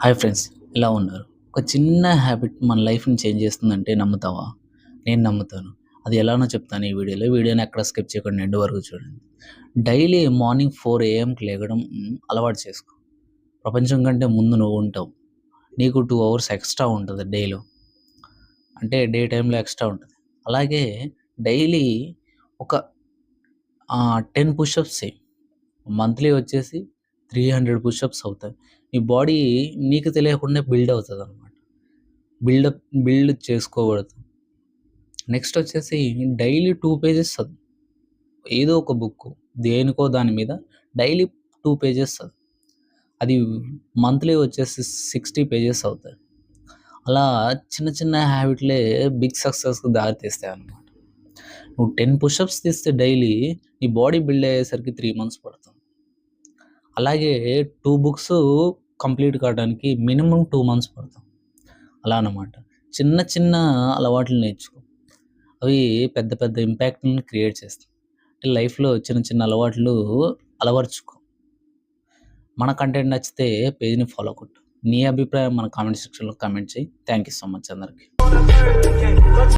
Hi friends, ఎలా ఉన్నారు? ఒక చిన్న హ్యాబిట్ మన లైఫ్‌ని చేంజ్ చేస్తుందంటే నమ్ముతావా? నేను నమ్ముతాను. అది ఎలానో చెప్తాను ఈ వీడియోలో. వీడియోని ఎక్కడ స్కిప్ చేయకుండా ఎండ్ వరకు చూడండి. డైలీ మార్నింగ్ 4 ఏఎంకి లేగడం అలవాటు చేసుకో. ప్రపంచం కంటే ముందు నువ్వు ఉంటావు. నీకు 2 అవర్స్ ఎక్స్‌ట్రా ఉంటది డేలో. అంటే డే టైమ్‌లో ఎక్స్‌ట్రా ఉంటది. అలాగే డైలీ ఒక 10 పుషప్స్ చెయి. మంత్లీ వచ్చేసి 300 పుషప్స్ అవుతాయి. నీ బాడీ నీకు తెలియకుండా బిల్డ్ అవుతదనమాట. బిల్డ్ చేసుకోబడతాం. నెక్స్ట్ వచ్చేసి డైలీ 2 పేజెస్ చదువు. ఏదో ఒక బుక్కు దేనికో దాని మీద డైలీ 2 పేజెస్ చదువు. అది మంత్లీ వచ్చేసి 60 పేజెస్ అవుతాయి. అలా చిన్న చిన్న హ్యాబిట్‌లే బిగ్ సక్సెస్‌కి దారి తీస్తాయన్నమాట. నువ్వు 10 పుషప్స్ తీస్తే డైలీ నీ బాడీ బిల్డ్ అయ్యేసరికి 3 మంత్స్ పడుతుంది. అలాగే 2 బుక్స్ కంప్లీట్ కావడానికి మినిమమ్ 2 మంత్స్ పడుతుంది. అలా అన్నమాట. చిన్న చిన్న అలవాట్లు నేర్చుకో. అవి పెద్ద పెద్ద ఇంపాక్ట్‌ని క్రియేట్ చేస్తాయి. అంటే లైఫ్‌లో చిన్న చిన్న అలవాట్లు అలవరుచుకో. మన కంటెంట్ నచ్చితే పేజ్‌ని ఫాలో కొట్టు. నీ అభిప్రాయం మన కామెంట్ సెక్షన్‌లో కామెంట్ చెయ్యి. థాంక్ యూ సో మచ్ అందరికి.